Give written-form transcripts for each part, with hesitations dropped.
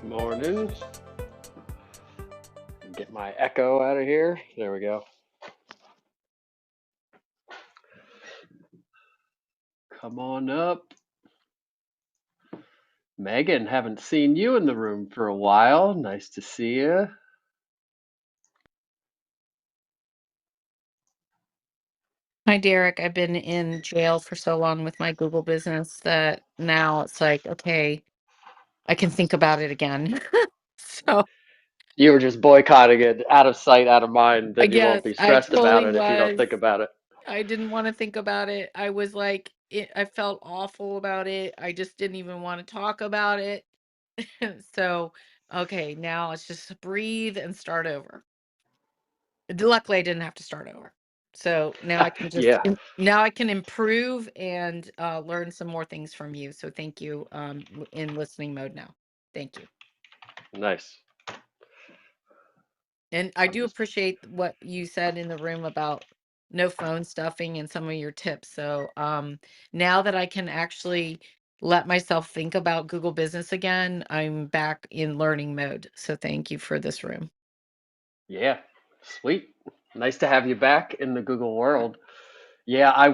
Morning. Get my echo out of here. There we go. Come on up. Megan, haven't seen you in the room for a while. Nice to see you. Hi, Derek. I've been in jail for so long with my Google business that now it's like, okay, I can think about it again. So You were just boycotting it out of sight, out of mind. I Then you won't guess be I stressed about totally it if you don't was. think about it. I didn't want to think about it. I was like, I felt awful about it. I just didn't even want to talk about it. So, okay, now let's just breathe and start over. Luckily, I didn't have to start over. So now I can just Yeah, now I can improve and learn some more things from you. So thank you in listening mode now. Thank you. nice. And I I'm do just, appreciate what you said in the room about no phone stuffing and some of your tips. So now that I can actually let myself think about Google Business again, I'm back in learning mode. So thank you for this room. yeah, sweet. Nice to have you back in the Google world. Yeah, I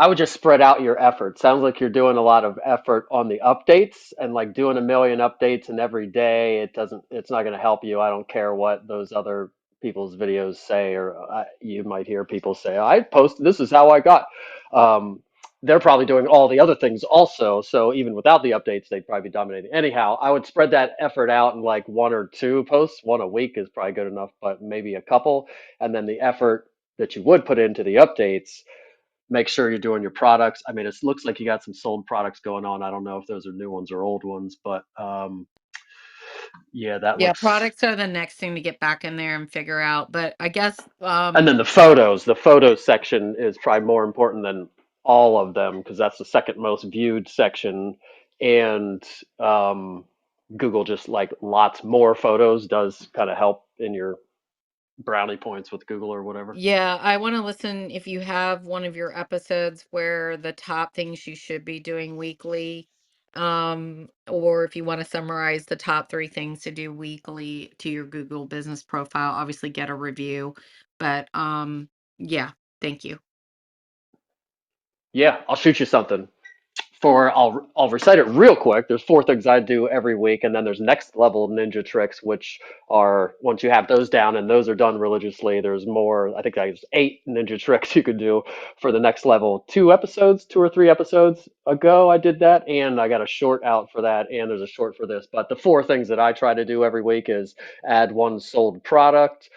would just spread out your effort. Sounds like you're doing a lot of effort on the updates and like doing a million updates and every day it's not going to help you. I don't care what those other people's videos say or you might hear people say, I posted this is how I got. Um, they're probably doing all the other things also. So even without the updates, they'd probably be dominating. Anyhow, I would spread that effort out in like one or two posts. One a week is probably good enough, but maybe a couple. And then the effort that you would put into the updates, make sure you're doing your products. I mean, it looks like you got some sold products going on. I don't know if those are new ones or old ones, but yeah, that Yeah, looks. products are the next thing to get back in there and figure out. But I guess And then the photos section is probably more important than all of them because that's the second most viewed section. And um, Google just like lots more photos does kind of help in your brownie points with Google or whatever. Yeah, I want to listen if you have one of your episodes where the top things you should be doing weekly, or if you want to summarize the top three things to do weekly to your Google business profile, obviously get a review. But yeah, thank you. Yeah, I'll shoot you something. I'll recite it real quick. There's four things I do every week, and then there's next level ninja tricks, which are once you have those down and those are done religiously, there's more. I think there's eight ninja tricks you could do for the next level. Two or three episodes ago, I did that, and I got a short out for that, and there's a short for this. But the four things that I try to do every week is add one sold product,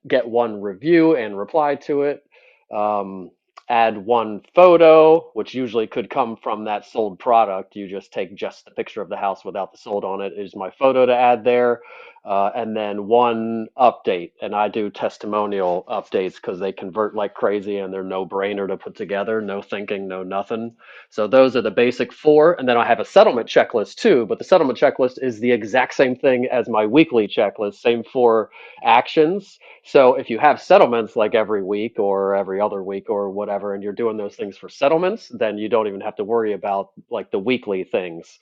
get one review and reply to it. Um, Add one photo, which usually could come from that sold product. You just take just the picture of the house without the sold on it is my photo to add there. And then one update. And I do testimonial updates because they convert like crazy and they're no brainer to put together, no thinking, no nothing. So those are the basic four. And then I have a settlement checklist too, but the settlement checklist is the exact same thing as my weekly checklist, same four actions. So if you have settlements like every week or every other week or whatever, and you're doing those things for settlements, then you don't even have to worry about like the weekly things.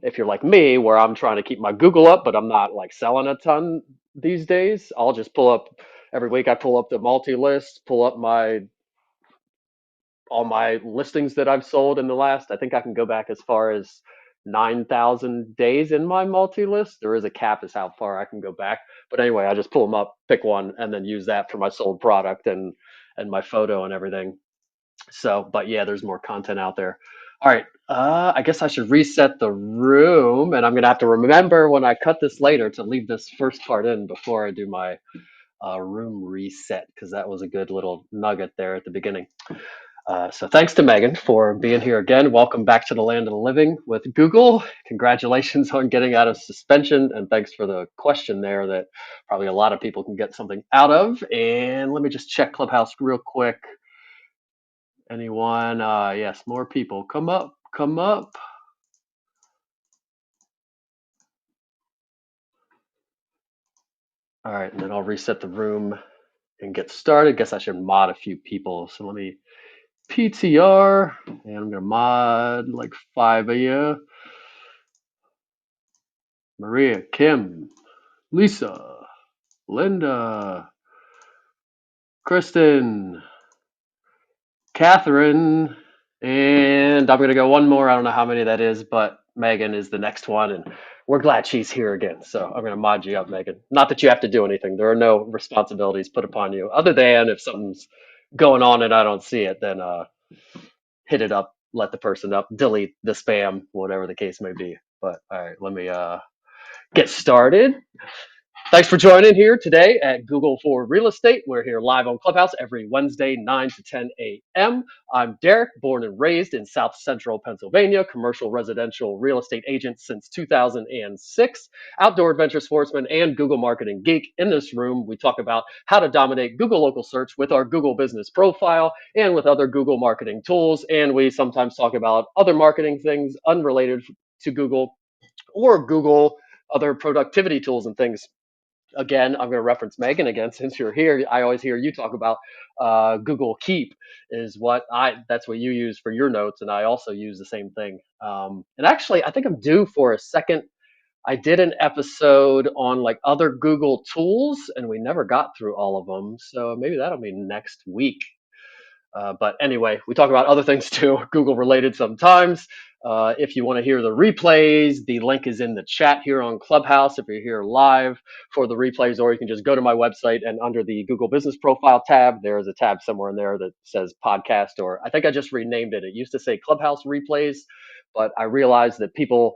If you're like me, where I'm trying to keep my Google up, but I'm not like selling a ton these days, I'll just pull up every week. I pull up the multi list, pull up my all my listings that I've sold in the last. I think I can go back as far as 9,000 days in my multi list. There is a cap as how far I can go back. But anyway, I just pull them up, pick one, and then use that for my sold product and my photo and everything. So, but yeah, there's more content out there. All right. I guess I should reset the room, and I'm gonna have to remember when I cut this later to leave this first part in before I do my room reset because that was a good little nugget there at the beginning. So thanks to Megan for being here again. Welcome back to the land of the living with Google. Congratulations on getting out of suspension, and thanks for the question there that probably a lot of people can get something out of. And let me just check Clubhouse real quick. Anyone? Yes, more people. Come up, come up. All right, and then I'll reset the room and get started. Guess I should mod a few people. So let me PTR, and I'm gonna mod like five of you. Maria, Kim, Lisa, Linda, Kristen, Catherine, and I'm going to go one more. I don't know how many that is, but Megan is the next one. And we're glad she's here again. So I'm going to mod you up, Megan. Not that you have to do anything, there are no responsibilities put upon you other than if something's going on and I don't see it, then hit it up, let the person up, delete the spam, whatever the case may be. But all right, let me get started. Thanks for joining here today at Google for Real Estate. We're here live on Clubhouse every Wednesday, 9 to 10 a.m. I'm Derek, born and raised in South Central Pennsylvania, commercial residential real estate agent since 2006, outdoor adventure sportsman, and Google marketing geek. In this room, we talk about how to dominate Google local search with our Google business profile and with other Google marketing tools. And we sometimes talk about other marketing things unrelated to Google or Google other productivity tools and things. Again, I'm going to reference Megan again since you're here. I always hear you talk about Google Keep is that's what you use for your notes, and I also use the same thing. And actually, I think I'm due for a second. I did an episode on like other Google tools, and we never got through all of them. So maybe that'll be next week. But anyway, we talk about other things too, Google related sometimes. If you want to hear the replays, the link is in the chat here on Clubhouse if you're here live for the replays, or you can just go to my website and under the Google Business Profile tab, there's a tab somewhere in there that says podcast, or I think I just renamed it. It used to say Clubhouse Replays, but I realized that people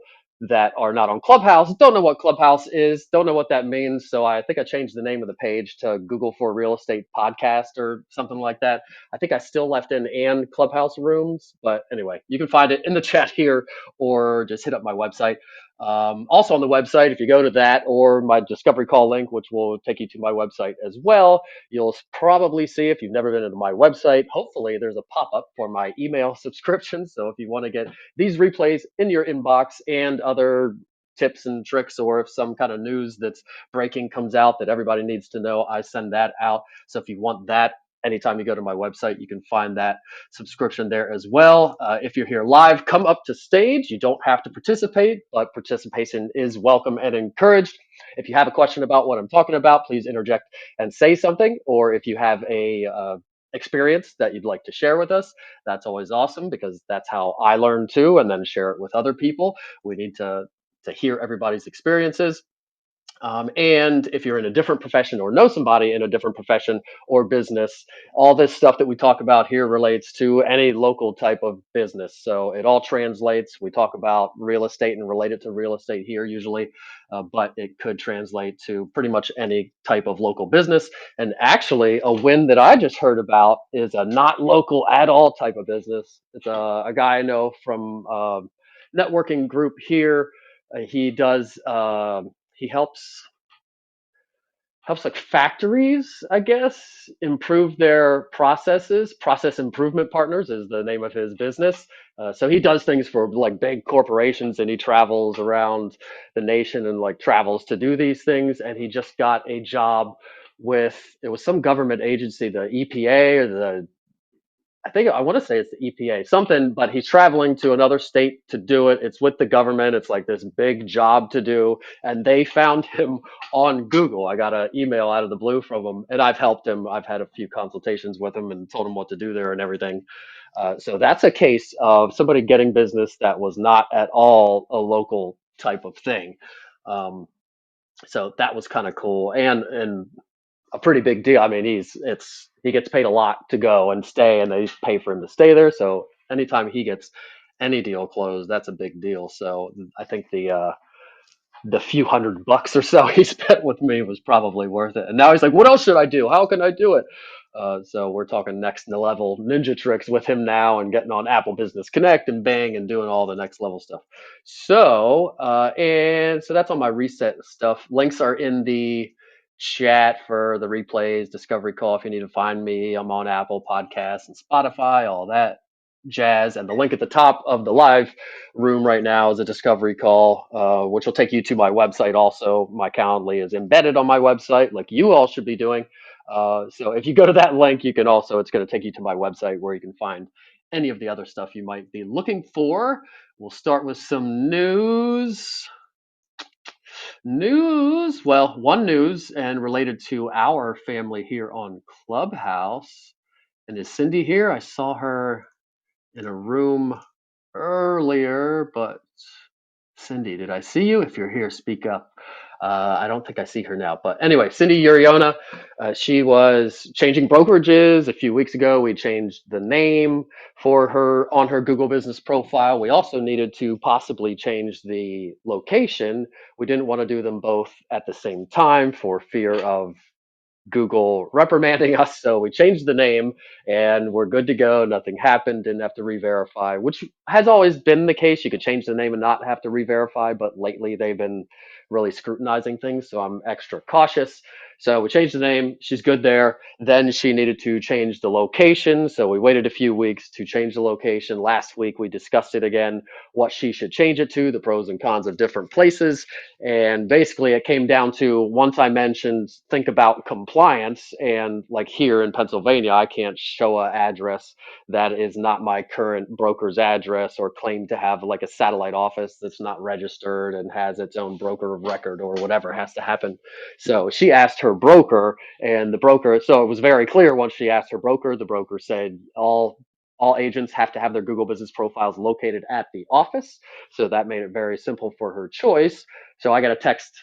that are not on Clubhouse don't know what Clubhouse is, don't know what that means. So I think I changed the name of the page to Google for Real Estate Podcast or something like that. I think I still left in and Clubhouse rooms, but anyway, you can find it in the chat here or just hit up my website. Also on the website, if you go to that or my discovery call link, which will take you to my website as well, you'll probably see, if you've never been into my website, hopefully there's a pop-up for my email subscription. So if you want to get these replays in your inbox and other tips and tricks, or if some kind of news that's breaking comes out that everybody needs to know, I send that out. So if you want that, anytime you go to my website, you can find that subscription there as well. If you're here live, come up to stage. You don't have to participate, but participation is welcome and encouraged. If you have a question about what I'm talking about, please interject and say something. Or if you have a experience that you'd like to share with us, that's always awesome because that's how I learn too, and then share it with other people. We need to hear everybody's experiences. And if you're in a different profession or know somebody in a different profession or business, all this stuff that we talk about here relates to any local type of business. So it all translates. We talk about real estate and relate it to real estate here usually, but it could translate to pretty much any type of local business. And actually, a win that I just heard about is a not local at all type of business. It's a guy I know from networking group here. He does. He helps like factories, I guess, improve their processes. Process Improvement Partners is the name of his business. So he does things for like big corporations, and he travels around the nation and like travels to do these things. And he just got a job with, it was some government agency, the EPA or the, I think I want to say it's the EPA, something, but he's traveling to another state to do it. It's with the government. It's like this big job to do. And they found him on Google. I got an email out of the blue from him, and I've helped him. I've had a few consultations with him and told him what to do there and everything. So that's a case of somebody getting business that was not at all a local type of thing. Um, so that was kind of cool. And a pretty big deal. I mean, he gets paid a lot to go and stay, and they pay for him to stay there. So anytime he gets any deal closed, that's a big deal. So I think the few $100 or so he spent with me was probably worth it. And now he's like, what else should I do? How can I do it? So we're talking next level ninja tricks with him now, and getting on Apple Business Connect and Bang and doing all the next level stuff. So, and so that's all my reset stuff. Links are in the chat for the replays, discovery call. If you need to find me, I'm on Apple Podcasts and Spotify, all that jazz. And the link at the top of the live room right now is a discovery call, which will take you to my website. Also, my Calendly is embedded on my website, like you all should be doing. So if you go to that link, you can also, it's going to take you to my website where you can find any of the other stuff you might be looking for. We'll start with some news. News. Well, one news and related to our family here on Clubhouse. And is Cindy here? I saw her in a room earlier, but Cindy, did I see you? If you're here, speak up. I don't think I see her now. But anyway, Cindy Uriona, she was changing brokerages. A few weeks ago, we changed the name for her on her Google business profile. We also needed to possibly change the location. We didn't want to do them both at the same time for fear of Google reprimanding us. So we changed the name and we're good to go. Nothing happened. Didn't have to re-verify, which has always been the case. You could change the name and not have to re-verify, but lately they've been really scrutinizing things. So I'm extra cautious. So we changed the name. She's good there. Then she needed to change the location. So we waited a few weeks to change the location. Last week we discussed it again, what she should change it to, the pros and cons of different places. And basically, it came down to once I mentioned think about compliance, and like here in Pennsylvania, I can't show an address that is not my current broker's address or claim to have like a satellite office that's not registered and has its own broker of record or whatever has to happen. So she asked her broker, and the broker, so it was very clear once she asked her broker, the broker said all agents have to have their Google business profiles located at the office. So that made it very simple for her choice. So I got a text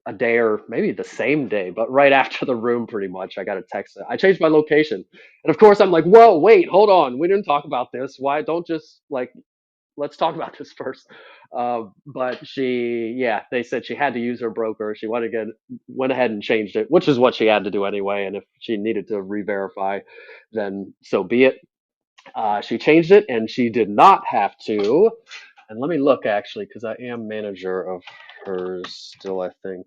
a day or maybe the same day, but right after the room, pretty much, I got a text. I changed my location. And of course, I'm like, whoa, wait, hold on. We didn't talk about this. Why don't just like, let's talk about this first. But yeah, they said she had to use her broker. She went ahead and changed it, which is what she had to do anyway. And if she needed to re-verify, then so be it. She changed it and she did not have to. And let me look actually, because I am manager of hers still, I think.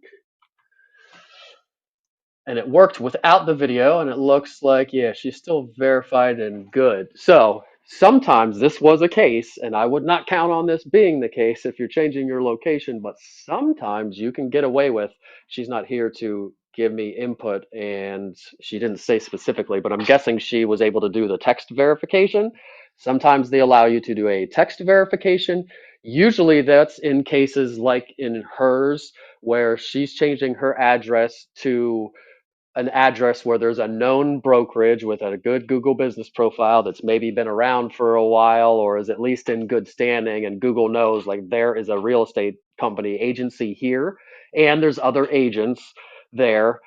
And it worked without the video, and it looks like, yeah, she's still verified and good. So sometimes this was a case, and I would not count on this being the case if you're changing your location, but sometimes you can get away with she's not here to give me input, and she didn't say specifically, but I'm guessing she was able to do the text verification. Sometimes they allow you to do a text verification. Usually that's in cases like in hers, where she's changing her address to an address where there's a known brokerage with a good Google business profile that's maybe been around for a while or is at least in good standing, and Google knows like there is a real estate company agency here and there's other agents there.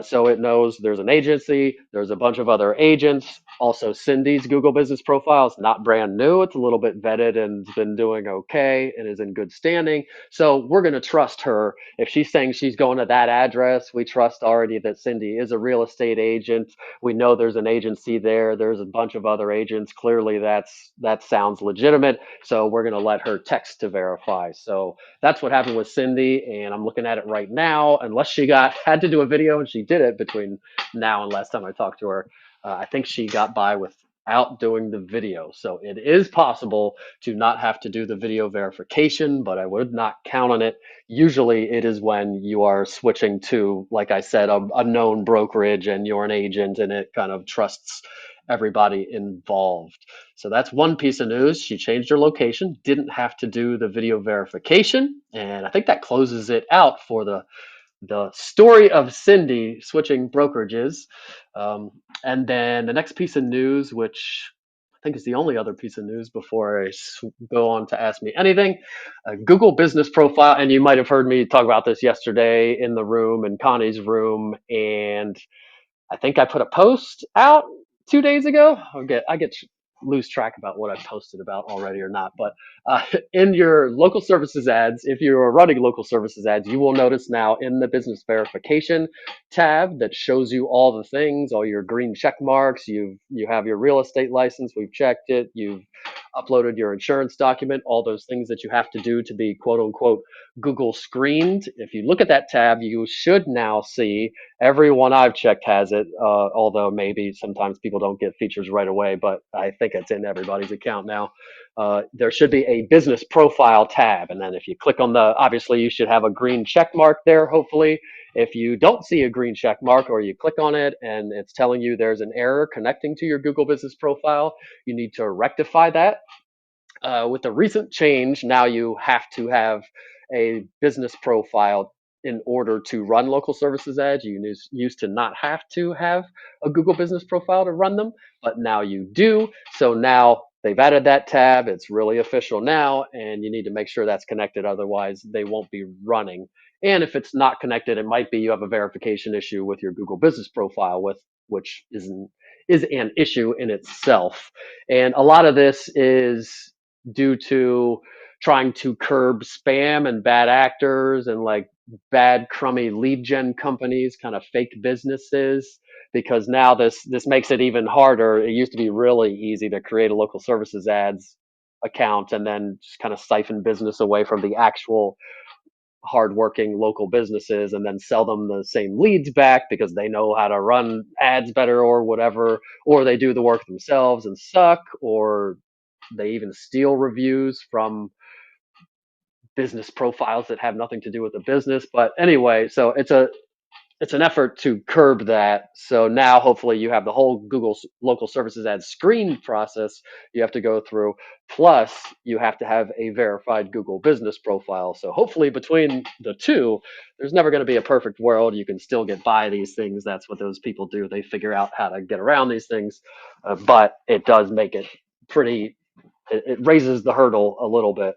So it knows there's an agency, there's a bunch of other agents. Also, Cindy's Google business profile is not brand new. It's a little bit vetted and been doing okay and is in good standing. So we're going to trust her. If she's saying she's going to that address, we trust already that Cindy is a real estate agent. We know there's an agency there. There's a bunch of other agents. Clearly, that sounds legitimate. So we're going to let her text to verify. So that's what happened with Cindy, and I'm looking at it right now. Unless she had to do a video, and she did it between now and last time I talked to her. I think she got by without doing the video. So it is possible to not have to do the video verification, but I would not count on it. Usually it is when you are switching to, like I said, a known brokerage and you're an agent and it kind of trusts everybody involved. So that's one piece of news. She changed her location, didn't have to do the video verification. And I think that closes it out for the story of Cindy switching brokerages. Um, and then the next piece of news, which I think is the only other piece of news before I go on to Ask Me Anything, Google Business Profile. And you might have heard me talk about this yesterday in the room, in Connie's room. And I think I put a post out 2 days ago. I lose track about what I posted about already or not. But in your local services ads, if you are running local services ads, you will notice now in the business verification tab that shows you all the things, all your green check marks. You have your real estate license. We've checked it. You've uploaded your insurance document. All those things that you have to do to be quote unquote Google screened. If you look at that tab, you should now see everyone I've checked has it, although maybe sometimes people don't get features right away, but I think it's in everybody's account now. There should be a business profile tab. And then if you click on obviously you should have a green check mark there, hopefully. If you don't see a green check mark or you click on it and it's telling you there's an error connecting to your Google business profile, you need to rectify that. With the recent change, now you have to have a business profile in order to run local services ads. You used to not have to have a Google Business Profile to run them, but now you do. So now they've added that tab. It's really official now, and you need to make sure that's connected. Otherwise, they won't be running. And if it's not connected, it might be you have a verification issue with your Google Business Profile, with which is an issue in itself. And a lot of this is due to trying to curb spam and bad actors and like bad crummy lead gen companies, kind of fake businesses, because now this makes it even harder. It used to be really easy to create a local services ads account and then just kind of siphon business away from the actual hardworking local businesses and then sell them the same leads back because they know how to run ads better or whatever, or they do the work themselves and suck, or they even steal reviews from business profiles that have nothing to do with the business. But anyway, so it's an effort to curb that. So now hopefully you have the whole Google local services ad screen process you have to go through. Plus you have to have a verified Google business profile. So hopefully between the two, there's never going to be a perfect world. You can still get by these things. That's what those people do. They figure out how to get around these things. But it does make it pretty, it raises the hurdle a little bit.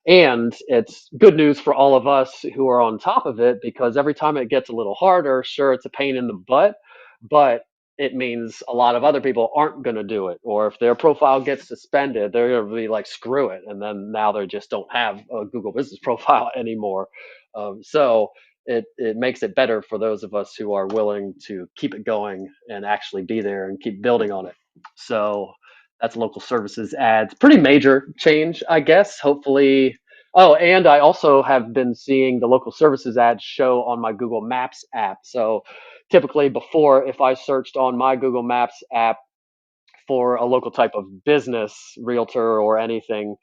And it's good news for all of us who are on top of it, because every time it gets a little harder, sure, it's a pain in the butt, but it means a lot of other people aren't going to do it. Or if their profile gets suspended, they're going to be like, screw it. And then now they just don't have a Google business profile anymore. So it makes it better for those of us who are willing to keep it going and actually be there and keep building on it. So that's local services ads. Pretty major change, I guess. Hopefully. Oh, and I also have been seeing the local services ads show on my Google Maps app. So typically before, if I searched on my Google Maps app for a local type of business, realtor or anything,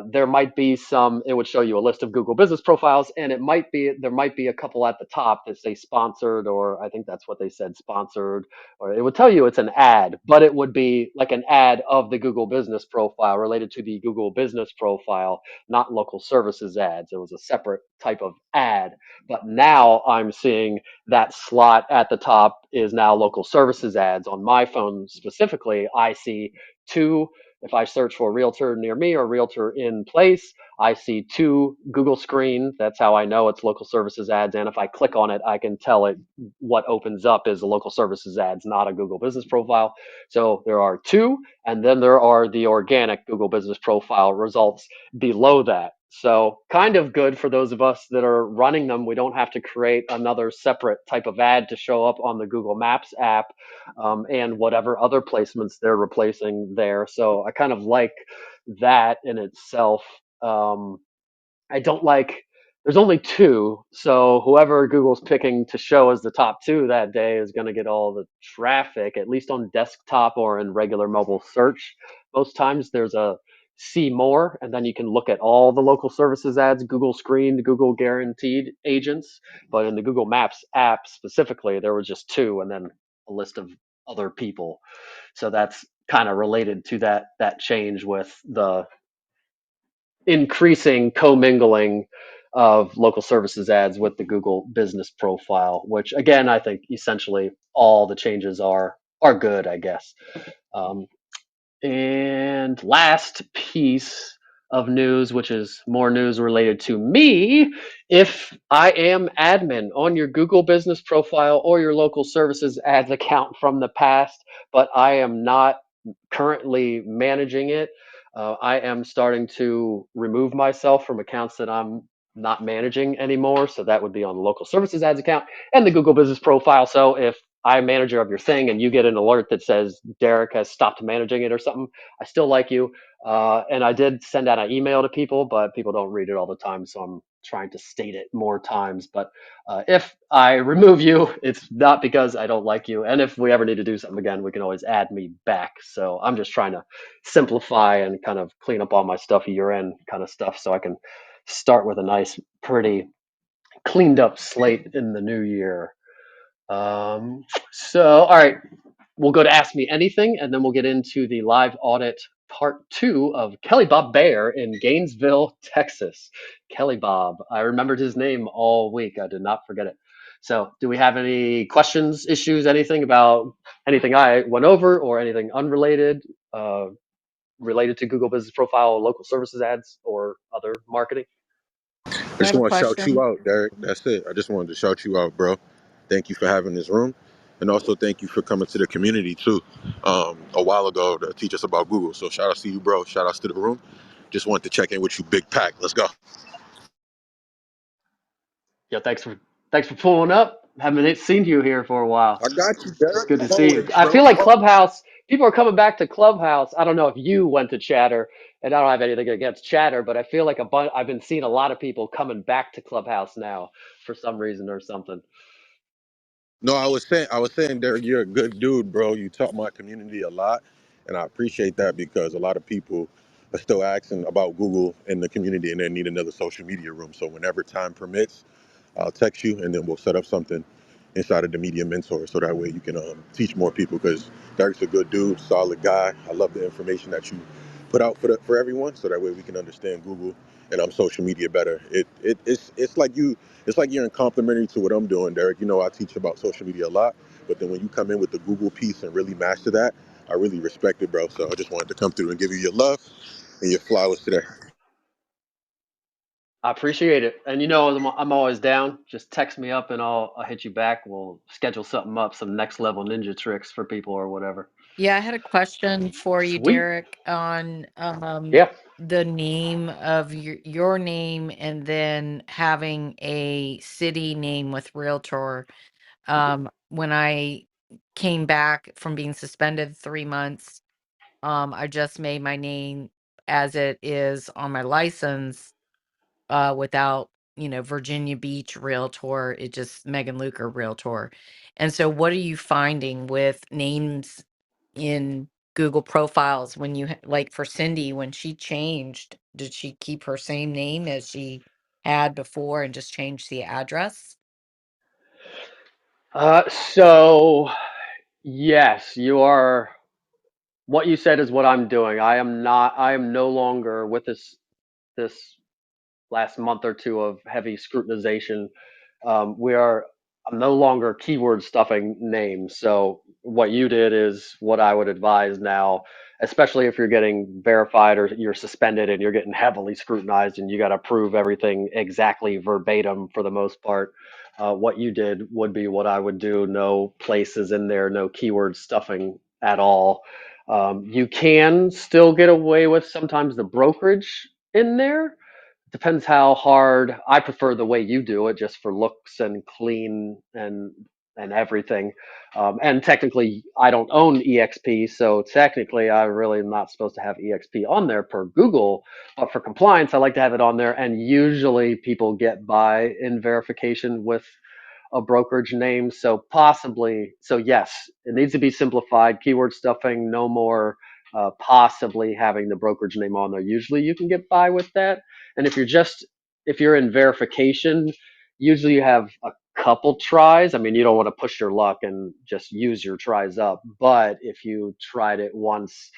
there might be some, it would show you a list of Google business profiles, and there might be a couple at the top that say sponsored, or I think that's what they said, sponsored, or it would tell you it's an ad, but it would be like an ad of the Google business profile related to the Google business profile, not local services ads. It was a separate type of ad. But now I'm seeing that slot at the top is now local services ads. On my phone specifically, I see two. If I search for realtor near me or realtor in place, I see two Google screen. That's how I know it's local services ads. And if I click on it, I can tell it what opens up is a local services ads, not a Google business profile. So there are two, and then there are the organic Google business profile results below that. So kind of good for those of us that are running them. We don't have to create another separate type of ad to show up on the Google Maps app, and whatever other placements they're replacing there. So I kind of like that in itself. Um, I don't like. There's only two, so whoever Google's picking to show as the top two that day is going to get all the traffic, at least on desktop or in regular mobile search. Most times there's a see more, and then you can look at all the local services ads, Google screened, Google guaranteed agents. But in the Google Maps app specifically, there was just two, and then a list of other people. So that's kind of related to that change with the increasing commingling of local services ads with the Google business profile, which again, I think essentially all the changes are good, I guess. Um, and last piece of news, which is more news related to me, if I am admin on your Google business profile or your local services ads account from the past, but I am not currently managing it, I am starting to remove myself from accounts that I'm not managing anymore. So that would be on the local services ads account and the Google business profile. So if I'm manager of your thing and you get an alert that says Derek has stopped managing it or something, I still like you. And I did send out an email to people, but people don't read it all the time. So I'm trying to state it more times. But if I remove you, it's not because I don't like you. And if we ever need to do something again, we can always add me back. So I'm just trying to simplify and kind of clean up all my stuff year end kind of stuff so I can start with a nice, pretty cleaned up slate in the new year. So, all right, we'll go to Ask Me Anything, and then we'll get into the live audit part two of Kelly Bob Bayer in Gainesville, Texas. Kelly Bob. I remembered his name all week. I did not forget it. So, do we have any questions, issues, anything about anything I went over or anything unrelated, uh, related to Google Business Profile, local services ads, or other marketing? I I just have a want to shout you question. out, Derek. That's it. I just wanted to shout you out, bro. Thank you for having this room. And also thank you for coming to the community too, a while ago to teach us about Google. So shout out to you, bro. Shout outs to the room. Just wanted to check in with you, big pack. Let's go. Yeah, thanks for pulling up. Haven't seen you here for a while. I got you, It's Derek. good to see you. Always, I bro. feel like Always. Clubhouse, people are coming back to Clubhouse. I don't know if you went to Chatter, and I don't have anything against Chatter, but I feel like I've been seeing a lot of people coming back to Clubhouse now for some reason or something. No, I was saying, Derek, you're a good dude, bro. You taught my community a lot, and I appreciate that because a lot of people are still asking about Google in the community and they need another social media room. So whenever time permits, I'll text you and then we'll set up something inside of the Media Mentor so that way you can teach more people because Derek's a good dude, solid guy. I love the information that you put out for everyone so that way we can understand Google and social media better. It's like it's like you're in complimentary to what I'm doing, Derek. You know, I teach about social media a lot, but then when you come in with the Google piece and really master that, I really respect it, bro. So I just wanted to come through and give you your love and your flowers today. I appreciate it. And I'm always down. Just text me up and I'll hit you back. We'll schedule something up, some next level ninja tricks for people or whatever. Yeah, I had a question for you, Sweet. Derek, on Yeah. the name of your name and then having a city name with Realtor. When I came back from being suspended 3 months, I just made my name as it is on my license, without, Virginia Beach Realtor. It just Megan Luker Realtor. And so what are you finding with names in Google profiles when like for Cindy, when she changed, did she keep her same name as she had before and just change the address? So yes, you are. What you said is what I'm doing. I am not. I am no longer with this last month or two of heavy scrutinization. We are. I'm no longer keyword stuffing names. So what you did is what I would advise now, especially if you're getting verified or you're suspended and you're getting heavily scrutinized and you got to prove everything exactly verbatim for the most part. What you did would be what I would do. No places in there, no keyword stuffing at all. You can still get away with sometimes the brokerage in there. Depends how hard. I prefer the way you do it, just for looks and clean and everything. And technically, I don't own EXP, so technically, I really am not supposed to have EXP on there per Google. But for compliance, I like to have it on there. And usually, people get by in verification with a brokerage name. So possibly, so yes, it needs to be simplified. Keyword stuffing, no more. Possibly having the brokerage name on there. Usually, you can get by with that. And if you're in verification, usually you have a couple tries. I mean, you don't want to push your luck and just use your tries up. But if you tried it once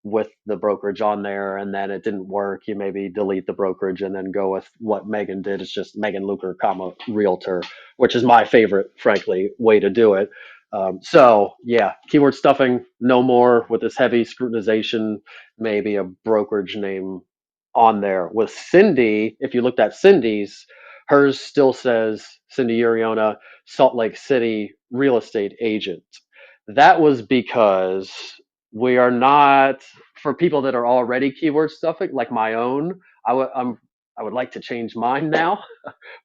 with the brokerage on there and then it didn't work, you maybe delete the brokerage and then go with what Megan did. It's just Megan Luker, comma, realtor, which is my favorite, frankly, way to do it. So yeah, keyword stuffing, no more with this heavy scrutinization, maybe a brokerage name on there. With Cindy, if you looked at Cindy's, hers still says Cindy Uriona, Salt Lake City real estate agent. That was because we are not, for people that are already keyword stuffing, like my own. I would like to change mine now,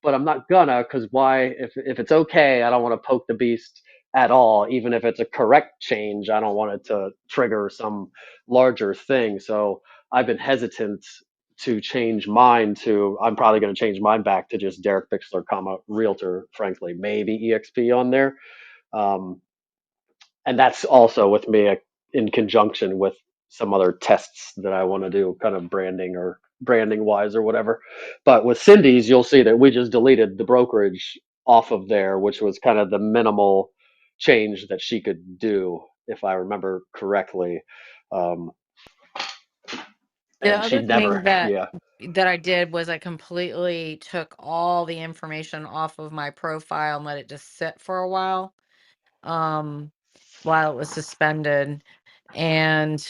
but I'm not gonna, because why? If it's okay, I don't want to poke the beast at all. Even if it's a correct change, I don't want it to trigger some larger thing. So I've been hesitant to change mine to. I'm probably going to change mine back to just Derek Bixler, comma, realtor. Frankly, maybe EXP on there. Um, and that's also with me in conjunction with some other tests that I want to do, kind of branding wise or whatever. But with Cindy's, you'll see that we just deleted the brokerage off of there, which was kind of the minimal change that she could do, if I remember correctly. Um, The and she other thing never, that yeah. I did was I completely took all the information off of my profile and let it just sit for a um, while it was suspended. And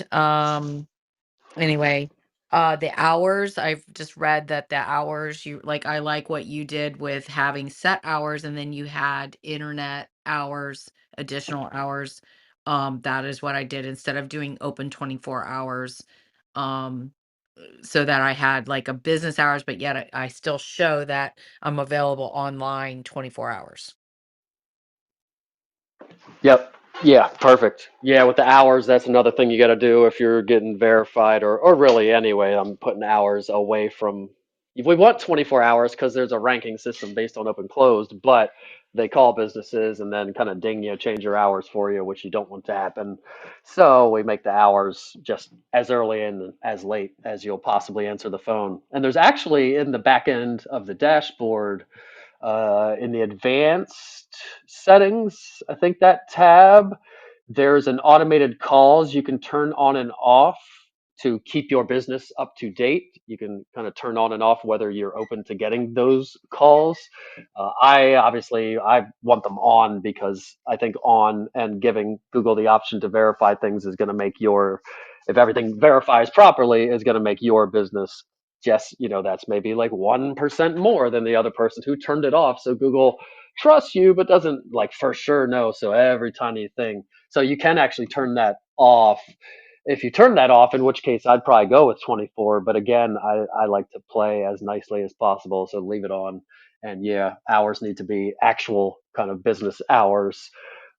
anyway, the hours, I've just read that the hours you like, I like what you did with having set hours and then you had internet hours, additional hours. That is what I did instead of doing open 24 hours. Um, so that I had like a business hours, but yet I still show that I'm available online 24 hours. Yep. Yeah, perfect. Yeah, with the hours, that's another thing you got to do if you're getting verified, or really anyway, I'm putting hours away from. We want 24 hours because there's a ranking system based on open closed, but they call businesses and then kind of ding you, change your hours for you, which you don't want to happen. So we make the hours just as early and as late as you'll possibly answer the phone. And there's actually in the back end of the dashboard in the advanced settings, I think that tab, there's an automated calls you can turn on and off to keep your business up to date. You can kind of turn on and off whether you're open to getting those calls. I want them on because I think on and giving Google the option to verify things is going to make your, if everything verifies properly, is going to make your business just, that's maybe like 1% more than the other person who turned it off. So Google trusts you, but doesn't like for sure know. So every tiny thing. So you can actually turn that off. If you turn that off, in which case I'd probably go with 24. But again, I like to play as nicely as possible. So leave it on. And yeah, hours need to be actual kind of business hours,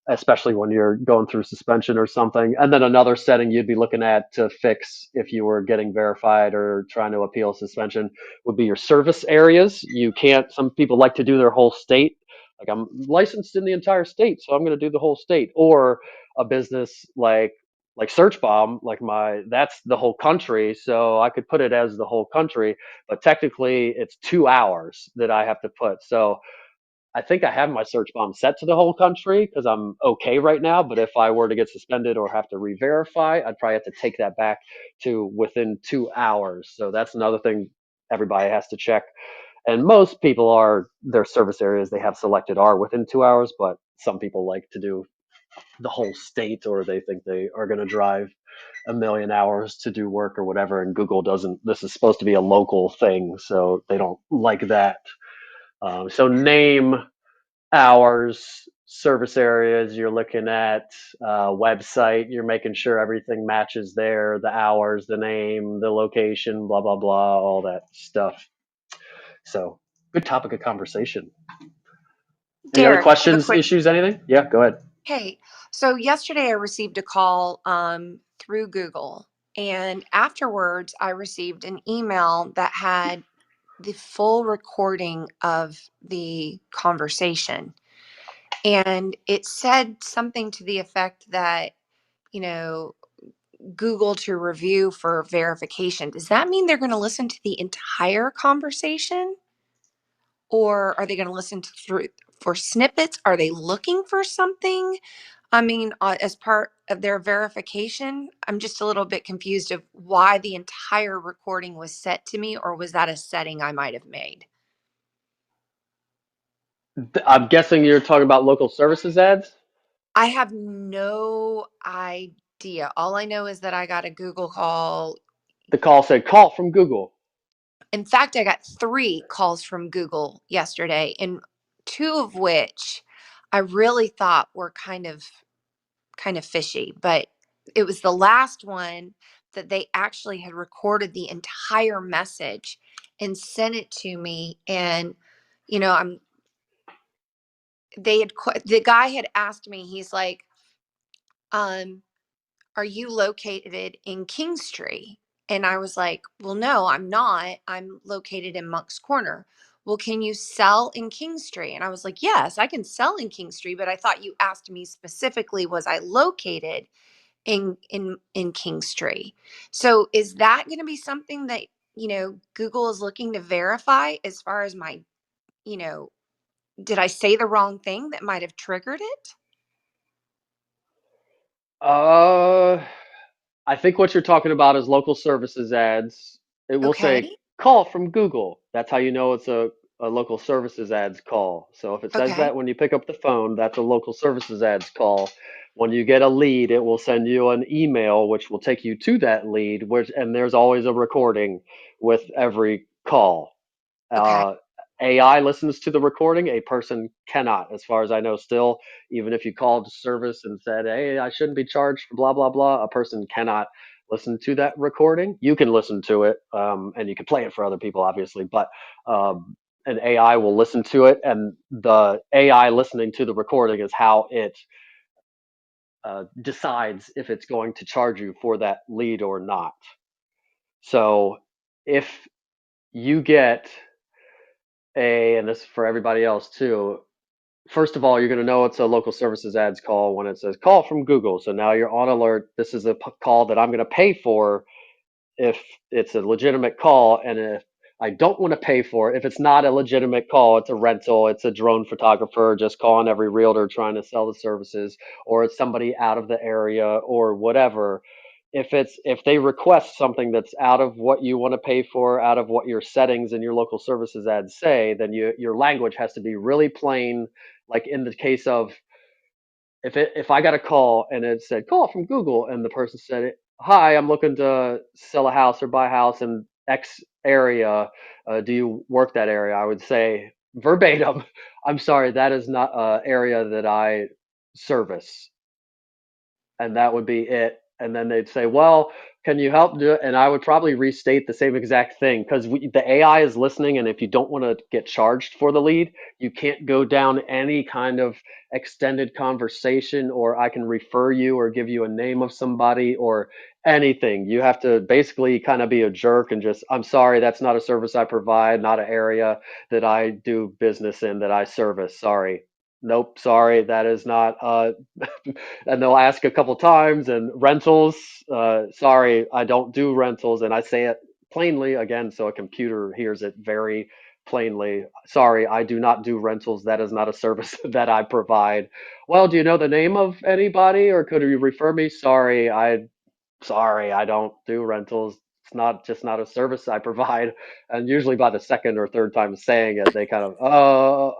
especially when you're going through suspension or something. And then another setting you'd be looking at to fix if you were getting verified or trying to appeal suspension would be your service areas. You can't, some people like to do their whole state. Like I'm licensed in the entire state, so I'm going to do the whole state. Or a business like Search Bomb, like that's the whole country, so I could put it as the whole country, but technically it's 2 hours that I have to put. So I think I have my search bomb set to the whole country because I'm okay right now. But if I were to get suspended or have to re-verify, I'd probably have to take that back to within 2 hours. So that's another thing everybody has to check. And most people are their service areas they have selected are within 2 hours, but some people like to do the whole state or they think they are going to drive a million hours to do work or whatever. And Google doesn't, this is supposed to be a local thing, so they don't like that. So name hours, service areas you're looking at, website, you're making sure everything matches there, the hours, the name, the location, blah, blah, blah, all that stuff. So good topic of conversation. Any other Derek, I have a questions, quick. issues, anything? Yeah, go ahead. Hey, so yesterday I received a call through Google, and afterwards I received an email that had the full recording of the conversation. And it said something to the effect that, you know, Google to review for verification. Does that mean they're going to listen to the entire conversation? Or are they going to listen to through for snippets? Are they looking for something? I mean, as part of their verification, I'm just a little bit confused of why the entire recording was set to me, or was that a setting I might have made? I'm guessing you're talking about local services ads. I have no idea. All I know is that I got a Google call. The call said call from Google. In fact, I got 3 calls from Google yesterday, and 2 of which I really thought were kind of fishy, but it was the last one that they actually had recorded the entire message and sent it to me. And I'm the guy had asked me, he's like, um are you located in Kingstree? And I was like, well, no, I'm not. I'm located in Monk's Corner. Well, can you sell in Kingstree? And I was like, yes, I can sell in Kingstree, but I thought you asked me specifically, was I located in Kingstree? So is that going to be something that, Google is looking to verify as far as my, you know, did I say the wrong thing that might have triggered it? Uh, I think what you're talking about is local services ads. It will say Okay. call from Google. That's how you know it's a local services ads call. So if it says Okay. that when you pick up the phone, that's a local services ads call. When you get a lead, it will send you an email which will take you to that lead, which and there's always a recording with every call. Okay. Uh, AI listens to the recording. A person cannot, as far as I know, still, even if you called service and said, hey, I shouldn't be charged for blah, blah, blah, a person cannot listen to that recording. You can listen to it, and you can play it for other people, obviously, but an AI will listen to it, and the AI listening to the recording is how it decides if it's going to charge you for that lead or not. So if you get and this is for everybody else too. First of all, you're going to know it's a local services ads call when it says call from Google. So now you're on alert. This is a call that I'm going to pay for if it's a legitimate call, and if I don't want to pay for it, if it's not a legitimate call, it's a rental, it's a drone photographer just calling every realtor trying to sell the services, or it's somebody out of the area or whatever. If they request something that's out of what you want to pay for, out of what your settings and your local services ads say, then your language has to be really plain. Like in the case of if I got a call and it said call from Google and the person said, "Hi, I'm looking to sell a house or buy a house in X area. Do you work that area?" I would say verbatim, "I'm sorry, that is not an area that I service," and that would be it. And then they'd say, "Well, can you help do it?" And I would probably restate the same exact thing because the AI is listening, and if you don't want to get charged for the lead, you can't go down any kind of extended conversation, or I can refer you or give you a name of somebody or anything. You have to basically kind of be a jerk and just, "I'm sorry, that's not a service I provide, not an area that I do business in, that I service. Sorry." Nope, sorry, that is not and they'll ask a couple times. And rentals, sorry, I don't do rentals, and I say it plainly again so a computer hears it very plainly. Sorry, I do not do rentals. That is not a service that I provide. Well, do you know the name of anybody, or could you refer me? Sorry, I don't do rentals. It's not just not a service I provide. And usually by the second or third time saying it, they kind of,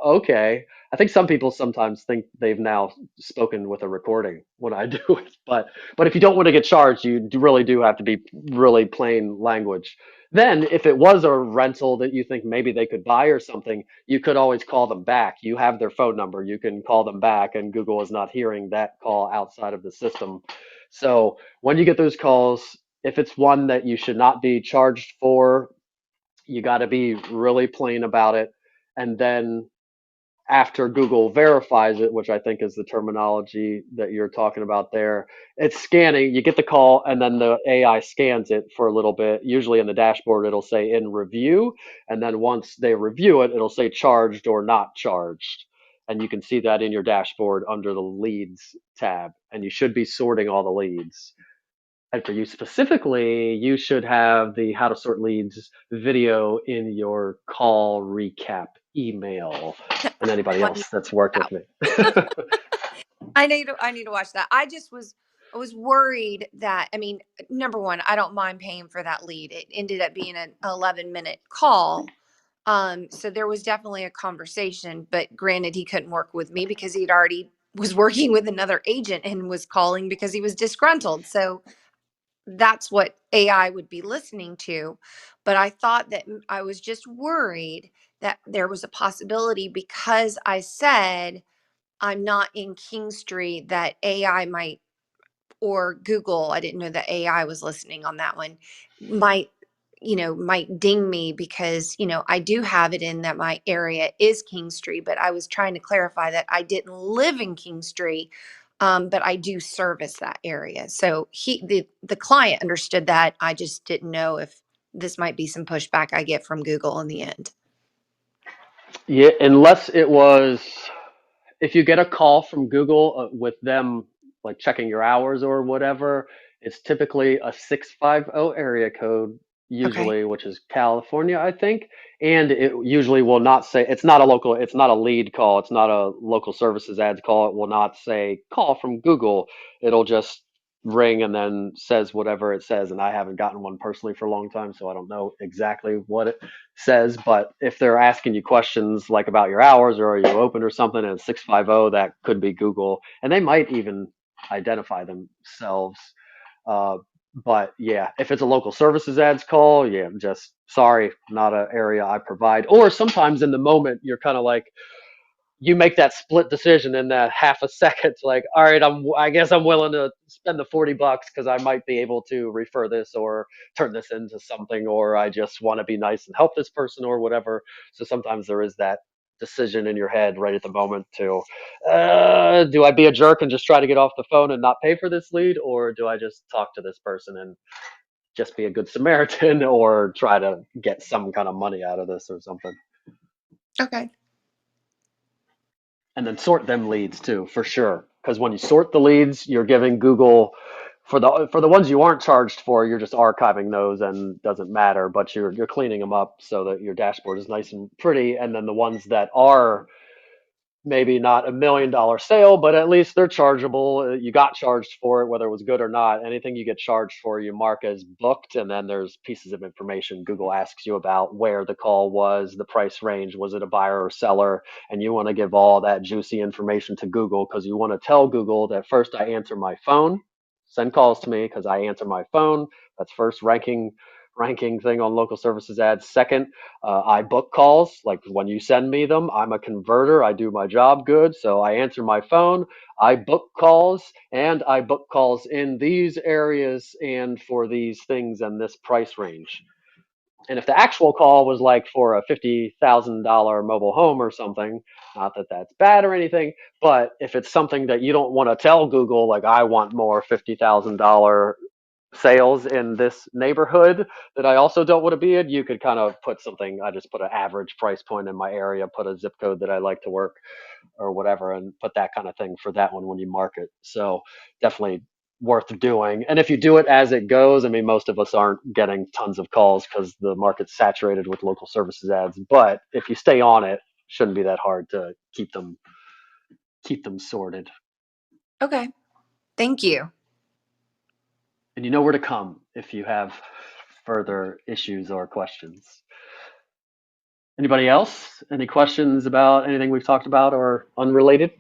okay. I think some people sometimes think they've now spoken with a recording when I do it. But if you don't want to get charged, you really do have to be really plain language. Then, if it was a rental that you think maybe they could buy or something, you could always call them back. You have their phone number. You can call them back, and Google is not hearing that call outside of the system. So when you get those calls, if it's one that you should not be charged for, you got to be really plain about it. And then after Google verifies it, which I think is the terminology that you're talking about there, it's scanning. You get the call, and then the AI scans it for a little bit. Usually in the dashboard, it'll say in review. And then once they review it, it'll say charged or not charged. And you can see that in your dashboard under the leads tab. And you should be sorting all the leads. And for you specifically, you should have the how to sort leads video in your call recap email. And anybody One else that's worked out. with me. I need to watch that. I was worried that, I mean, number one, I don't mind paying for that lead. It ended up being an 11-minute call. So there was definitely a conversation, but granted, he couldn't work with me because he'd already was working with another agent and was calling because he was disgruntled. So that's what AI would be listening to. But I thought that I was just worried that there was a possibility because I said I'm not in King Street that AI might, or Google, I didn't know that AI was listening on that one, might, might ding me because, I do have it in that my area is King Street, but I was trying to clarify that I didn't live in King Street. But I do service that area. So the client understood that. I just didn't know if this might be some pushback I get from Google in the end. Yeah, unless it was if you get a call from Google with them like checking your hours or whatever, it's typically a 650 area code, Okay. usually, which is California, I think. And it usually will not say it's not a lead call, it's not a local services ads call. It will not say call from Google. It'll just ring and then says whatever it says. And I haven't gotten one personally for a long time, so I don't know exactly what it says. But if they're asking you questions like about your hours or are you open or something, and it's 650, that could be Google, and they might even identify themselves. Uh, but yeah, if it's a local services ads call, yeah, just sorry, not an area I provide. Or sometimes in the moment, you're kind of like, you make that split decision in that half a second, like, all right, I guess I'm willing to spend the $40 because I might be able to refer this or turn this into something, or I just want to be nice and help this person or whatever. So sometimes there is that decision in your head right at the moment to, do I be a jerk and just try to get off the phone and not pay for this lead, or do I just talk to this person and just be a good Samaritan or try to get some kind of money out of this or something? Okay. And then sort them leads too, for sure. Because when you sort the leads, you're giving Google, for the ones you aren't charged for, you're just archiving those and doesn't matter. But you're cleaning them up so that your dashboard is nice and pretty. And then the ones that are maybe not $1 million sale, but at least they're chargeable. You got charged for it, whether it was good or not. Anything you get charged for, you mark as booked, and then there's pieces of information Google asks you about: where the call was, the price range, was it a buyer or seller, and you want to give all that juicy information to Google because you want to tell Google that first, I answer my phone, send calls to me because I answer my phone. That's first ranking thing on local services ads. Second, I book calls. Like when you send me them, I'm a converter. I do my job good. So I answer my phone, I book calls, and I book calls in these areas and for these things and this price range. And if the actual call was like for a $50,000 mobile home or something, not that that's bad or anything, but if it's something that you don't want to tell Google, like I want more $50,000 sales in this neighborhood that I also don't want to be in, you could kind of put something. I just put an average price point in my area, put a zip code that I like to work or whatever, and put that kind of thing for that one when you market. So definitely worth doing. And if you do it as it goes, I mean, most of us aren't getting tons of calls because the market's saturated with local services ads. But if you stay on it, shouldn't be that hard to keep them sorted. Okay. Thank you. And you know where to come if you have further issues or questions. Anybody else? Any questions about anything we've talked about or unrelated?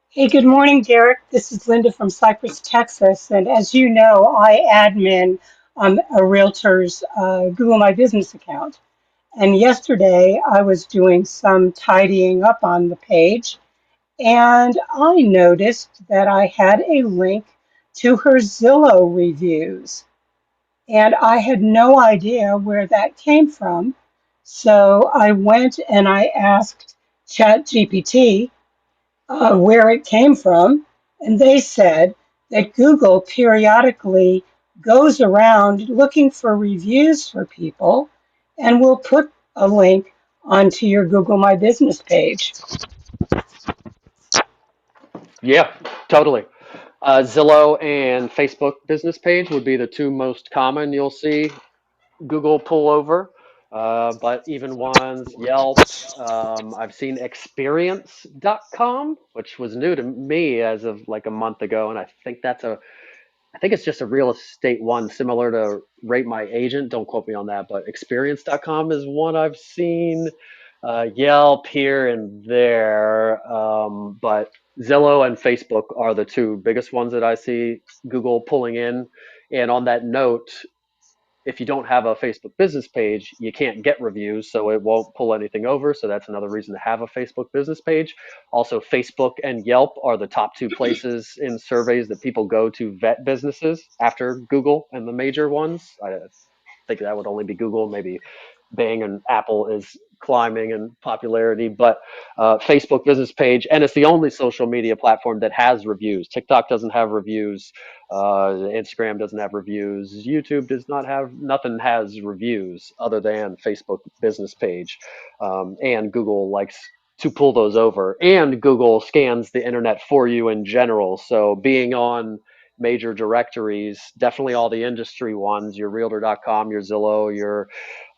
Hey, good morning, Derek. This is Linda from Cypress, Texas. And as you know, I admin a realtor's Google My Business account. And yesterday I was doing some tidying up on the page, and I noticed that I had a link to her Zillow reviews. And I had no idea where that came from. So I went and I asked ChatGPT where it came from, and they said that Google periodically goes around looking for reviews for people and will put a link onto your Google My Business page. Yeah, totally. Zillow and Facebook business page would be the two most common you'll see Google pull over. But even ones, Yelp, I've seen experience.com, which was new to me as of like a month ago. And I think it's just a real estate one similar to Rate My Agent. Don't quote me on that, but experience.com is one I've seen. Yelp here and there. But Zillow and Facebook are the two biggest ones that I see Google pulling in. And on that note, if you don't have a Facebook business page, you can't get reviews, so it won't pull anything over. So that's another reason to have a Facebook business page. Also, Facebook and Yelp are the top two places in surveys that people go to vet businesses after Google and the major ones. I think that would only be Google. Maybe Bing and Apple is climbing in popularity, but Facebook business page, and it's the only social media platform that has reviews. TikTok doesn't have reviews. Instagram doesn't have reviews. YouTube does not have, nothing has reviews other than Facebook business page. And Google likes to pull those over. And Google scans the internet for you in general. So being on major directories, definitely all the industry ones, your realtor.com, your Zillow, your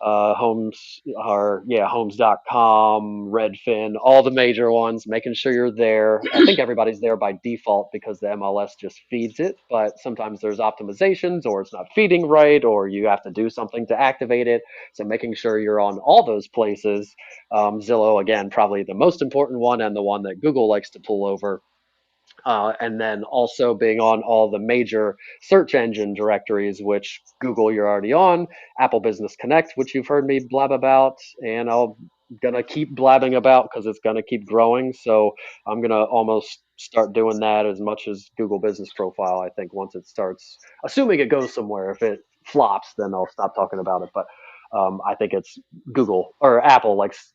Homes are, yeah, homes.com, Redfin, all the major ones, making sure you're there. I think everybody's there by default because the MLS just feeds it, but sometimes there's optimizations or it's not feeding right or you have to do something to activate it. So making sure you're on all those places. Zillow, again, probably the most important one and the one that Google likes to pull over, and then also being on all the major search engine directories, which Google you're already on, Apple Business Connect, which you've heard me blab about, and I'll gonna keep blabbing about because it's gonna keep growing. So I'm gonna almost start doing that as much as Google Business Profile. I think once it starts, assuming it goes somewhere. If it flops, then I'll stop talking about it. But I think it's Google or Apple likes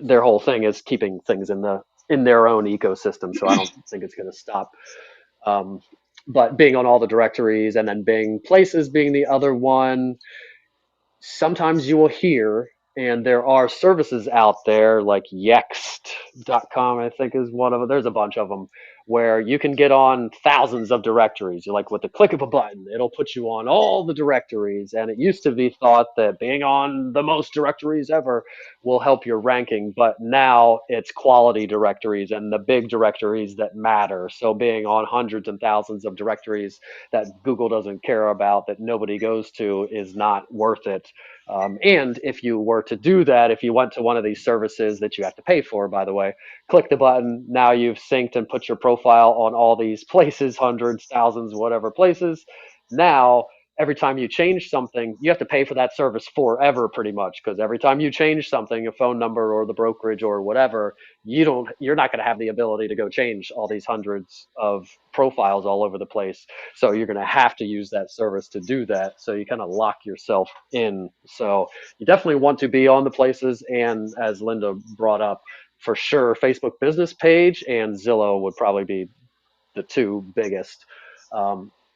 their whole thing is keeping things in their own ecosystem. So I don't think it's going to stop. Um, but being on all the directories and then Bing Places being the other one, sometimes you will hear, and there are services out there like Yext.com, I think is one of them. There's a bunch of them where you can get on thousands of directories. You like with the click of a button, it'll put you on all the directories. And it used to be thought that being on the most directories ever will help your ranking, but now it's quality directories and the big directories that matter. So being on hundreds and thousands of directories that Google doesn't care about, that nobody goes to, is not worth it. And if you were to do that, if you went to one of these services that you have to pay for, by the way, click the button. Now you've synced and put your profile on all these places, hundreds, thousands, whatever places. Now, every time you change something, you have to pay for that service forever, pretty much, because every time you change something, a phone number or the brokerage or whatever, you're not going to have the ability to go change all these hundreds of profiles all over the place. So you're going to have to use that service to do that. So you kind of lock yourself in. So you definitely want to be on the places. And as Linda brought up, for sure, Facebook business page and Zillow would probably be the two biggest.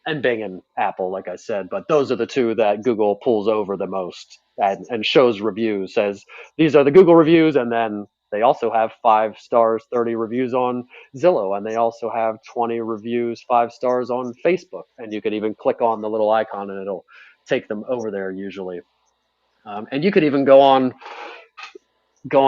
And Bing and Apple, like I said, but those are the two that Google pulls over the most and shows reviews, says these are the Google reviews, and then they also have 5 stars, 30 reviews on Zillow, and they also have 20 reviews, 5 stars on Facebook. And you could even click on the little icon and it'll take them over there usually. And you could even go on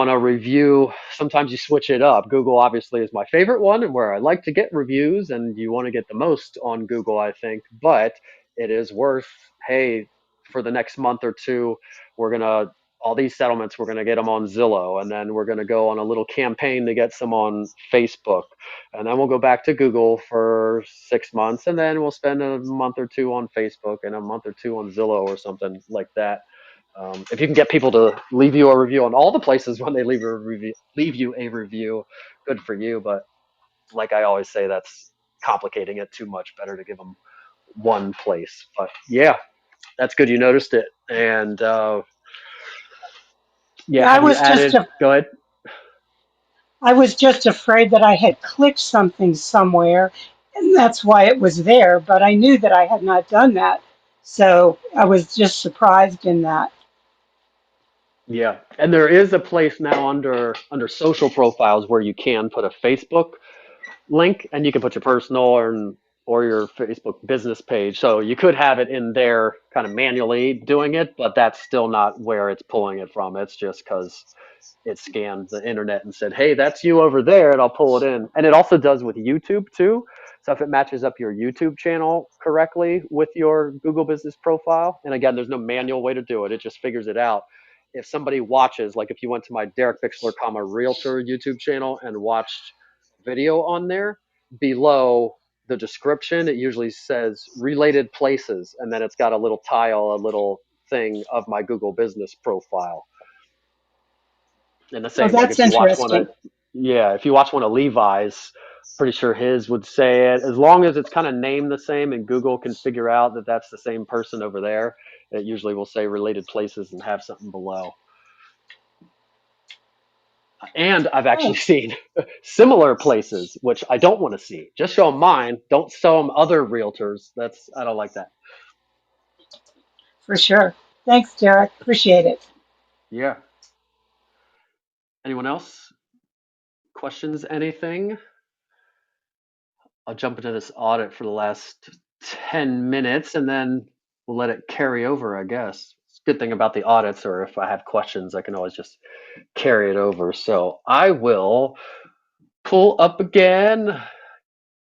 a review. Sometimes you switch it up. Google obviously is my favorite one and where I like to get reviews, and you want to get the most on Google, I think. But it is worth, hey, for the next month or two, we're gonna all these settlements, we're gonna get them on Zillow, and then we're gonna go on a little campaign to get some on Facebook, and then we'll go back to Google for 6 months, and then we'll spend a month or two on Facebook and a month or two on Zillow or something like that. If you can get people to leave you a review on all the places when they leave you a review, good for you. But like I always say, that's complicating it too much. Better to give them one place. But yeah, that's good. You noticed it, and yeah, Yeah, have you added? Go ahead. I was just afraid that I had clicked something somewhere and that's why it was there, but I knew that I had not done that. So I was just surprised in that. Yeah, and there is a place now under social profiles where you can put a Facebook link, and you can put your personal or your Facebook business page. So you could have it in there kind of manually doing it, but that's still not where it's pulling it from. It's just because it scanned the internet and said, "Hey, that's you over there," and I'll pull it in. And it also does with YouTube too. So if it matches up your YouTube channel correctly with your Google Business Profile, and again, there's no manual way to do it. It just figures it out. If somebody watches, like if you went to my Derek Bixler, Realtor YouTube channel and watched video on there, below the description, it usually says related places, and then it's got a little tile, a little thing of my Google Business Profile. And the Oh, same, like that's if you watch one of, interesting. yeah, if you watch one of Levi's, pretty sure his would say it. As long as it's kind of named the same and Google can figure out that that's the same person over there, it usually will say related places and have something below. And I've actually Oh, seen similar places, which I don't want to see. Just show them mine. Don't show them other realtors. I don't like that. for sure. Thanks, Derek. Appreciate it. Yeah. Anyone else? Questions? Anything? I'll jump into this audit for the last 10 minutes and then we'll let it carry over, I guess. It's good thing about the audits, or if I have questions, I can always just carry it over. So I will pull up again.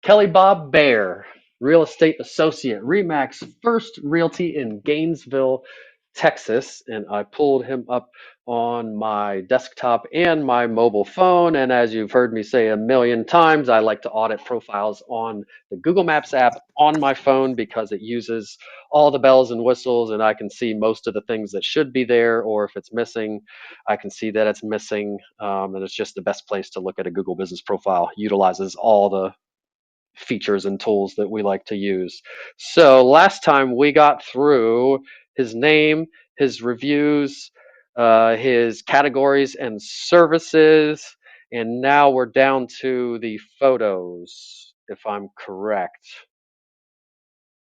Kelly Bob Bear, real estate associate, Remax First Realty in Gainesville, Texas. And I pulled him up on my desktop and my mobile phone. And as you've heard me say a million times, I like to audit profiles on the Google Maps app on my phone because it uses all the bells and whistles and I can see most of the things that should be there, or if it's missing, I can see that it's missing. And it's just the best place to look at a Google business profile. Utilizes all the features and tools that we like to use. So last time we got through his name, his reviews, his categories and services, and now we're down to the photos, if I'm correct.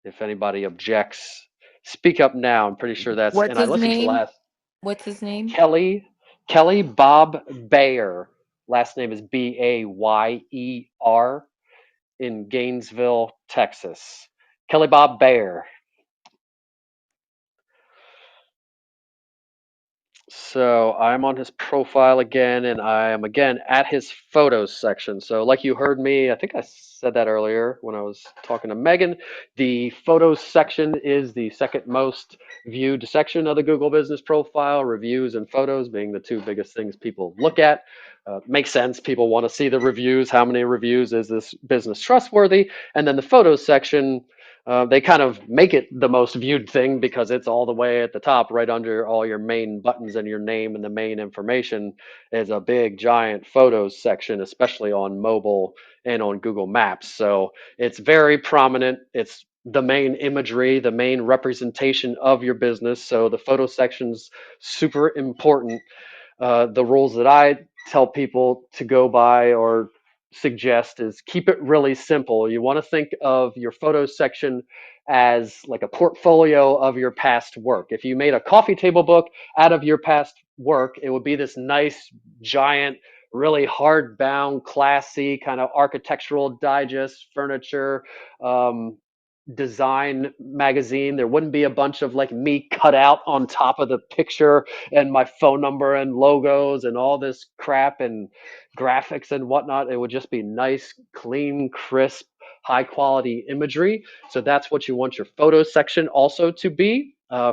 If anybody objects, speak up now. I'm pretty sure that's, What's and I his listened to name? last, What's his name? Kelly Bob Bayer. Last name is Bayer in Gainesville, Texas. Kelly Bob Bayer. So I'm on his profile again, and I am again at his photos section. So, like you heard me, I think I said that earlier when I was talking to Megan, the photos section is the second most viewed section of the Google business profile, reviews and photos being the two biggest things people look at. Makes sense. People want to see the reviews. How many reviews is this business trustworthy? And then the photos section, they kind of make it the most viewed thing because it's all the way at the top, right under all your main buttons and your name and the main information is a big giant photos section, especially on mobile and on Google Maps. So it's very prominent. It's the main imagery, the main representation of your business. So the photo section's super important. The rules that I tell people to go by or suggest is keep it really simple. You want to think of your photos section as like a portfolio of your past work. If you made a coffee table book out of your past work, it would be this nice, giant, really hardbound, classy kind of architectural digest furniture. Design magazine. There wouldn't be a bunch of like me cut out on top of the picture and my phone number and logos and all this crap and graphics and whatnot. It would just be nice, clean, crisp, high quality imagery. So that's what you want your photo section also to be.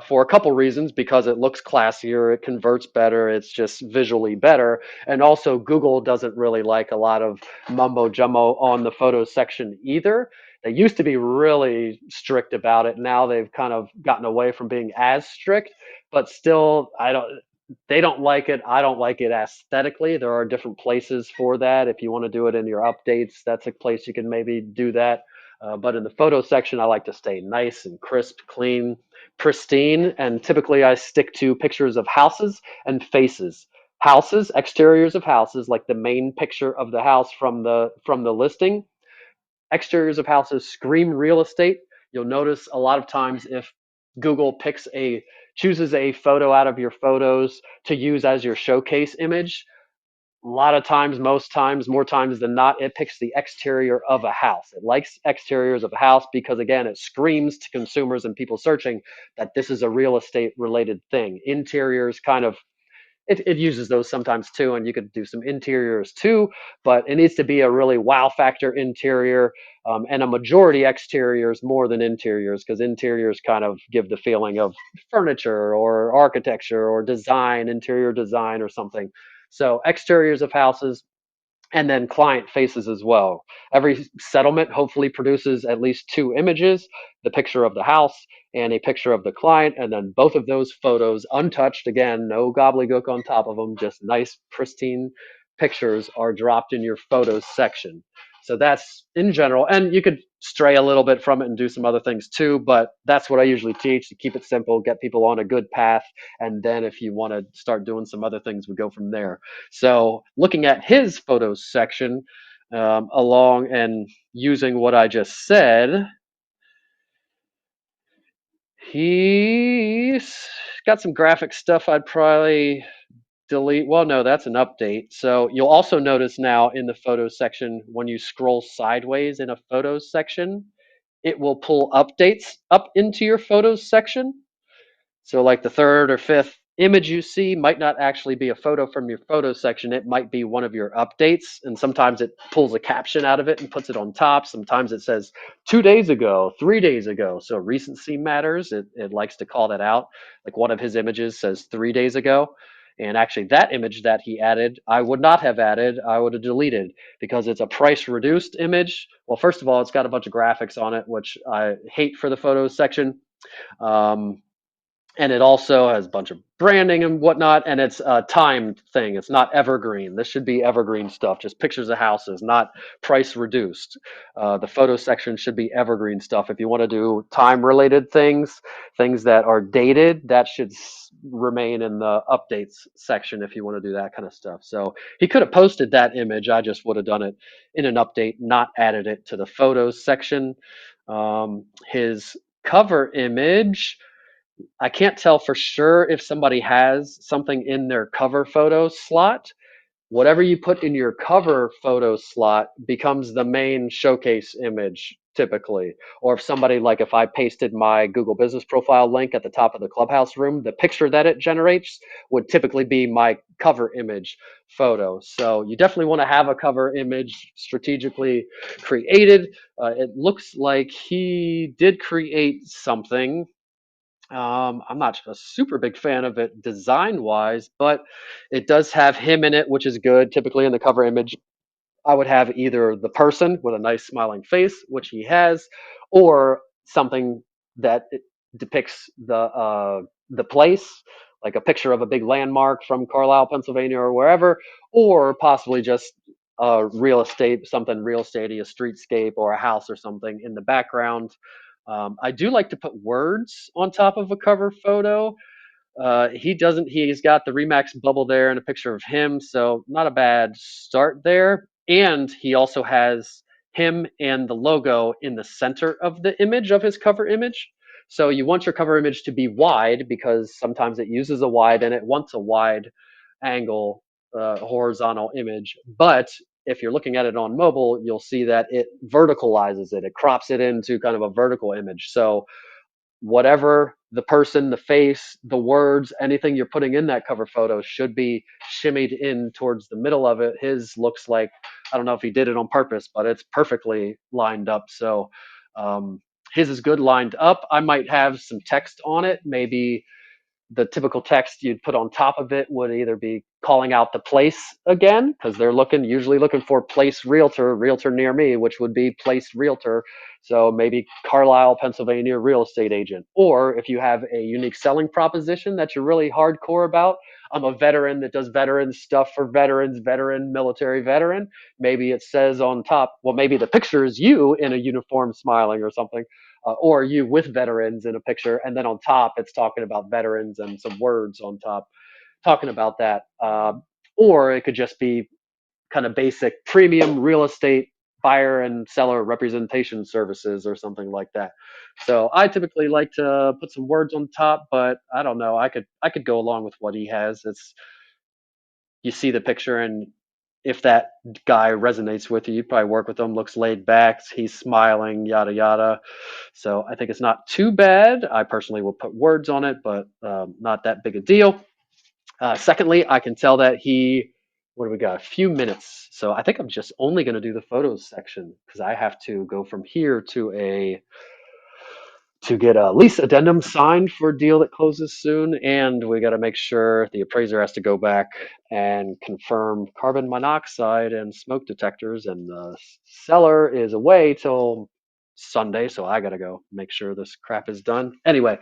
For a couple reasons, because it looks classier, it converts better, it's just visually better. And also, Google doesn't really like a lot of mumbo jumbo on the photo section either. They used to be really strict about it. Now they've kind of gotten away from being as strict, but still, I don't. They don't like it. I don't like it aesthetically. There are different places for that. If you want to do it in your updates, that's a place you can maybe do that. But in the photo section, I like to stay nice and crisp, clean, pristine. And typically, I stick to pictures of houses and faces. Houses, exteriors of houses, like the main picture of the house from the listing. Exteriors of houses scream real estate. You'll notice a lot of times if Google chooses a photo out of your photos to use as your showcase image, a lot of times, most times, more times than not, it picks the exterior of a house. It likes exteriors of a house because, again, it screams to consumers and people searching that this is a real estate related thing. Interiors kind of it uses those sometimes too, and you could do some interiors too, but it needs to be a really wow factor interior, and a majority exteriors more than interiors, because interiors kind of give the feeling of furniture or architecture or design, interior design or something. So exteriors of houses, and then client faces as well. Every settlement hopefully produces at least two images, the picture of the house and a picture of the client, and then both of those photos untouched, again, no gobbledygook on top of them, just nice, pristine pictures are dropped in your photos section. So that's in general, and you could stray a little bit from it and do some other things too, but that's what I usually teach, to keep it simple, get people on a good path, and then if you want to start doing some other things, we go from there. So looking at his photos section, along and using what I just said, he's got some graphic stuff I'd probably delete. Well, no, that's an update. So you'll also notice now in the photos section, when you scroll sideways in a photos section, it will pull updates up into your photos section. So like the third or fifth image you see might not actually be a photo from your photo section. It might be one of your updates. And sometimes it pulls a caption out of it and puts it on top. Sometimes it says 2 days ago, 3 days ago. So recency matters. It likes to call that out. Like one of his images says 3 days ago. And actually, that image that he added, I would not have added. I would have deleted because it's a price reduced image. Well, first of all, it's got a bunch of graphics on it, which I hate for the photos section. Um, and it also has a bunch of branding and whatnot, and it's a timed thing. It's not evergreen. This should be evergreen stuff, just pictures of houses, not price reduced. The photo section should be evergreen stuff. If you want to do time related things, things that are dated, that should remain in the updates section if you want to do that kind of stuff. So he could have posted that image. I just would have done it in an update, not added it to the photos section. His cover image, I can't tell for sure if somebody has something in their cover photo slot. Whatever you put in your cover photo slot becomes the main showcase image typically. Or if somebody, like if I pasted my Google Business Profile link at the top of the Clubhouse room, the picture that it generates would typically be my cover image photo. So you definitely want to have a cover image strategically created. It looks like he did create something. I'm not a super big fan of it design wise, but it does have him in it, which is good. Typically in the cover image, I would have either the person with a nice smiling face, which he has, or something that it depicts the place, like a picture of a big landmark from Carlisle, Pennsylvania, or wherever, or possibly just real estate, something real estatey, a streetscape or a house or something in the background. I do like to put words on top of a cover photo. He doesn't. He's got the Remax bubble there and a picture of him, so not a bad start there. And he also has him and the logo in the center of the image of his cover image. So you want your cover image to be wide because sometimes it uses a wide and it wants a wide angle horizontal image. But if you're looking at it on mobile, you'll see that it verticalizes it. It crops it into kind of a vertical image. So whatever the person, the face, the words, anything you're putting in that cover photo should be shimmied in towards the middle of it. His looks like, I don't know if he did it on purpose, but it's perfectly lined up. So his is good lined up. I might have some text on it, maybe the typical text you'd put on top of it would either be calling out the place again, because they're usually looking for place realtor, realtor near me, which would be place realtor. So maybe Carlisle, Pennsylvania real estate agent. Or if you have a unique selling proposition that you're really hardcore about, I'm a veteran that does veteran stuff for veterans, veteran, military veteran. Maybe it says on top, well, maybe the picture is you in a uniform smiling or something, or you with veterans in a picture, and then on top it's talking about veterans and some words on top talking about that. Or it could just be kind of basic premium real estate buyer and seller representation services or something like that. So I typically like to put some words on top, but I don't know. I could go along with what he has. It's you see the picture and if that guy resonates with you, you'd probably work with him. Looks laid back, he's smiling, yada yada. So I think it's not too bad. I personally will put words on it, but not that big a deal. Secondly, I can tell that what do we got? A few minutes. So I think I'm just only going to do the photos section because I have to go from here to get a lease addendum signed for a deal that closes soon. And we got to make sure the appraiser has to go back and confirm carbon monoxide and smoke detectors. And the seller is away till Sunday, so I got to go make sure this crap is done. Anyway,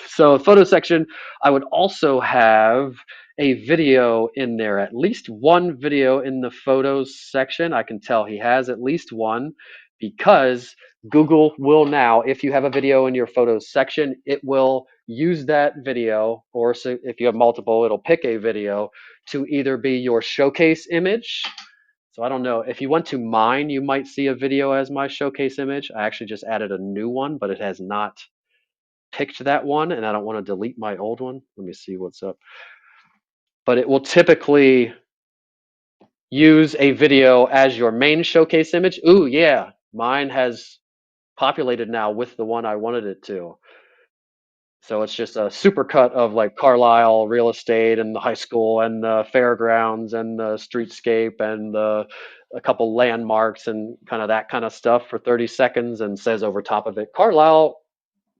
so photo section, I would also have a video in there, at least one video in the photos section. I can tell he has at least one because Google will now, if you have a video in your photos section, it will use that video, or so if you have multiple, it'll pick a video to either be your showcase image. So I don't know, if you went to mine, you might see a video as my showcase image. I actually just added a new one, but it has not picked that one, and I don't want to delete my old one. Let me see what's up. But it will typically use a video as your main showcase image. Ooh, yeah, mine has populated now with the one I wanted it to. So it's just a supercut of like Carlisle real estate and the high school and the fairgrounds and the streetscape and a couple landmarks and kind of that kind of stuff for 30 seconds, and says over top of it, Carlisle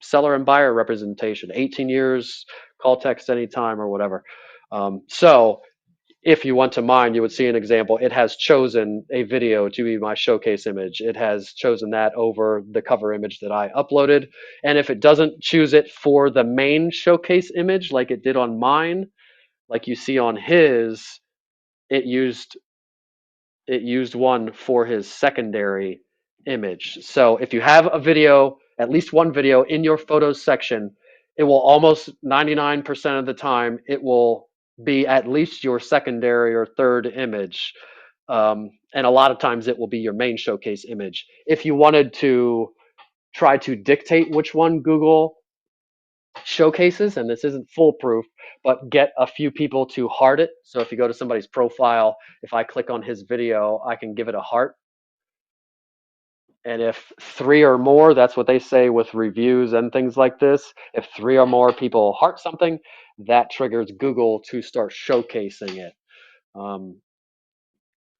seller and buyer representation, 18 years, call text anytime or whatever. So if you went to mine, you would see an example. It has chosen a video to be my showcase image. It has chosen that over the cover image that I uploaded. And if it doesn't choose it for the main showcase image, like it did on mine, like you see on his, it used one for his secondary image. So if you have a video, at least one video in your photos section, it will almost 99% of the time, it will be at least your secondary or third image. And a lot of times it will be your main showcase image. If you wanted to try to dictate which one Google showcases, and this isn't foolproof, but get a few people to heart it. So if you go to somebody's profile, if I click on his video, I can give it a heart. And if three or more, that's what they say with reviews and things like this, if three or more people heart something, that triggers Google to start showcasing it. Um,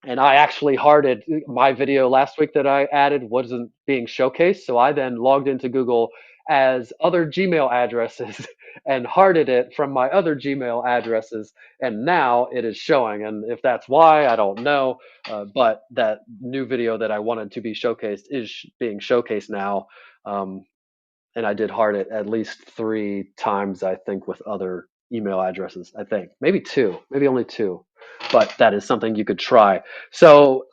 and I actually hearted my video last week that I added wasn't being showcased. So I then logged into Google as other Gmail addresses and hearted it from my other Gmail addresses. And now it is showing. And if that's why, I don't know. But that new video that I wanted to be showcased is being showcased now. And I did heart it at least 3 times, I think, with other email addresses. I think maybe two, maybe only two, but that is something you could try. So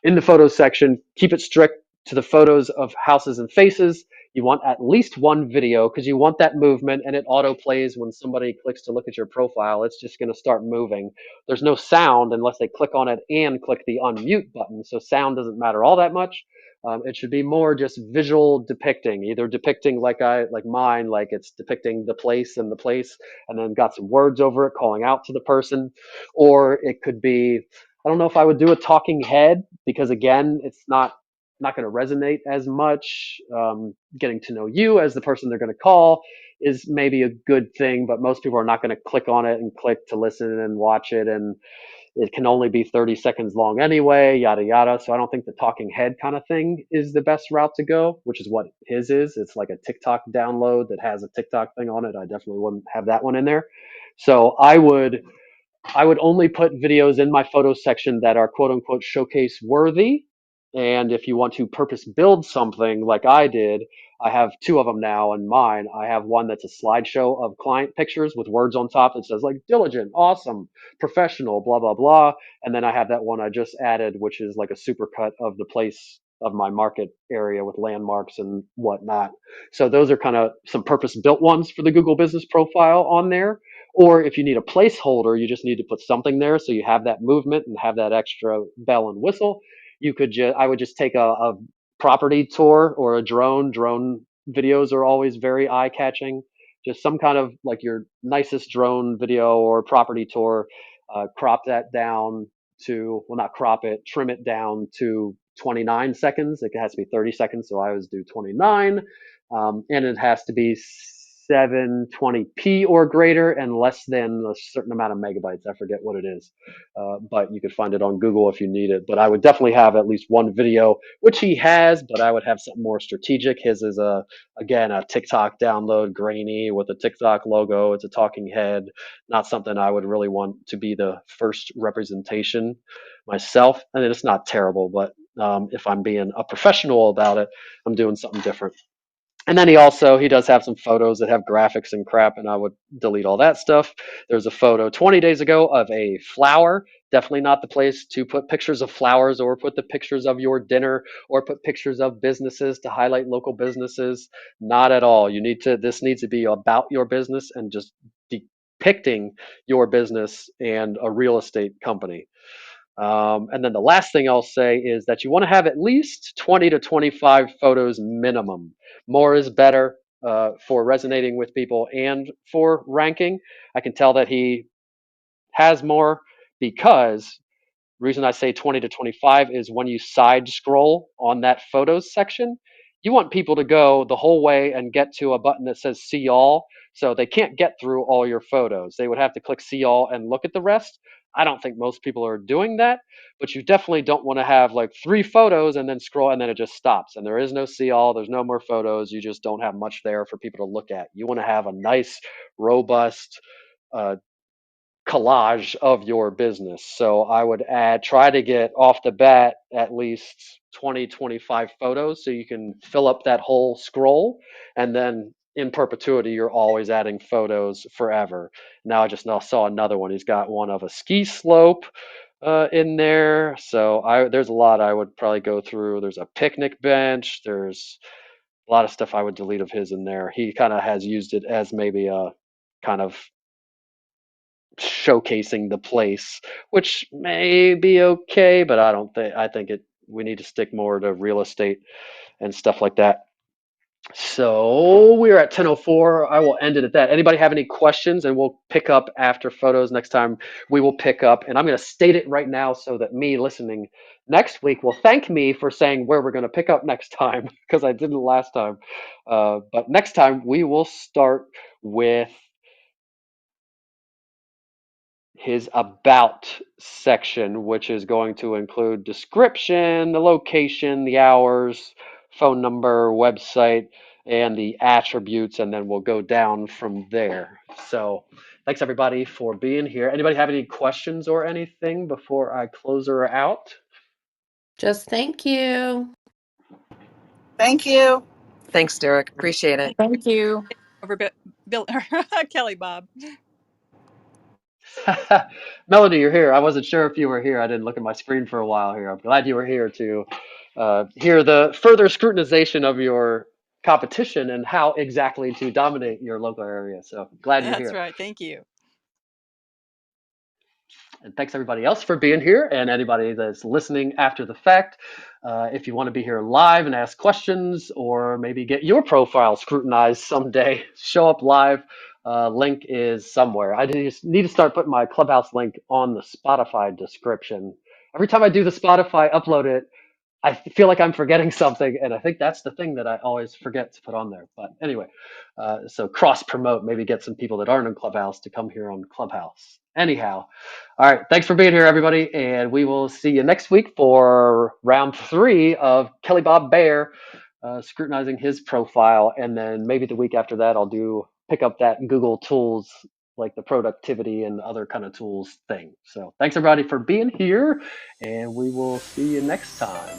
in the photos section, keep it strict to the photos of houses and faces. You want at least one video because you want that movement, and it auto plays when somebody clicks to look at your profile. It's just going to start moving. There's no sound unless they click on it and click the unmute button. So sound doesn't matter all that much. It should be more just visual depicting, either depicting like mine, like it's depicting the place and then got some words over it calling out to the person, or it could be, I don't know if I would do a talking head because again, it's not going to resonate as much. Getting to know you as the person they're going to call is maybe a good thing, but most people are not going to click on it and click to listen and watch it, and it can only be 30 seconds long anyway, yada yada. So I don't think the talking head kind of thing is the best route to go, which is what his is. It's like a TikTok download that has a TikTok thing on it. I definitely wouldn't have that one in there. So I would only put videos in my photo section that are quote unquote showcase worthy. And if you want to purpose build something like I did, I have two of them now in mine. I have one that's a slideshow of client pictures with words on top that says like diligent, awesome, professional, blah, blah, blah. And then I have that one I just added, which is like a supercut of the place of my market area with landmarks and whatnot. So those are kind of some purpose built ones for the Google business profile on there. Or if you need a placeholder, you just need to put something there so you have that movement and have that extra bell and whistle. You could I would just take a property tour or a drone. Drone videos are always very eye catching. Just some kind of like your nicest drone video or property tour. Crop that down to, well, not crop it, trim it down to 29 seconds. It has to be 30 seconds, so I always do 29. And it has to be 720p or greater and less than a certain amount of megabytes. I forget what it is, but you could find it on Google if you need it. But I would definitely have at least one video, which he has, but I would have something more strategic. His is again, a TikTok download, grainy with a TikTok logo. It's a talking head, not something I would really want to be the first representation myself. And it's not terrible, but if I'm being a professional about it, I'm doing something different. And then he does have some photos that have graphics and crap, and I would delete all that stuff. There's a photo 20 days ago of a flower. Definitely not the place to put pictures of flowers or put the pictures of your dinner or put pictures of businesses to highlight local businesses. Not at all. This needs to be about your business and just depicting your business and a real estate company. And then the last thing I'll say is that you want to have at least 20 to 25 photos minimum. More is better for resonating with people and for ranking. I can tell that he has more because the reason I say 20 to 25 is when you side scroll on that photos section, you want people to go the whole way and get to a button that says see all. So they can't get through all your photos. They would have to click see all and look at the rest. I don't think most people are doing that, but you definitely don't want to have like 3 photos and then scroll and then it just stops. And there is no see all, there's no more photos. You just don't have much there for people to look at. You want to have a nice, robust, uh, collage of your business. So I would try to get off the bat at least 20, 25 photos so you can fill up that whole scroll. And then in perpetuity, you're always adding photos forever. Now I just now saw another one. He's got one of a ski slope in there. So there's a lot I would probably go through. There's a picnic bench. There's a lot of stuff I would delete of his in there. He kind of has used it as maybe a kind of showcasing the place, which may be okay, but I think we need to stick more to real estate and stuff like that. So we're at 10:04. I will end it at that. Anybody have any questions? And we'll pick up after photos next time. We will pick up, and I'm going to state it right now so that me listening next week will thank me for saying where we're going to pick up next time because I didn't last time. But next time we will start with his about section, which is going to include description, the location, the hours, phone number, website, and the attributes, and then we'll go down from there. So thanks everybody for being here. Anybody have any questions or anything before I close her out? Just thank you. Thank you. Thanks, Derek. Appreciate it. Thank you. Over Bill, Kelly, Bob. Melody, you're here. I wasn't sure if you were here. I didn't look at my screen for a while here. I'm glad you were here to hear the further scrutinization of your competition and how exactly to dominate your local area. So glad you're That's here. right. Thank you. And thanks everybody else for being here and anybody that's listening after the fact. If you want to be here live and ask questions or maybe get your profile scrutinized someday, show up live. Link is somewhere. I just need to start putting my Clubhouse link on the Spotify description. Every time I do the Spotify upload it, I feel like I'm forgetting something, and I think that's the thing that I always forget to put on there. But anyway, so cross promote, maybe get some people that aren't in Clubhouse to come here on Clubhouse. Anyhow, all right, thanks for being here, everybody, and we will see you next week for round 3 of Kelly Bob Bear scrutinizing his profile, and then maybe the week after that I'll pick up that Google Tools like the productivity and other kind of tools thing. So thanks everybody for being here, and we will see you next time.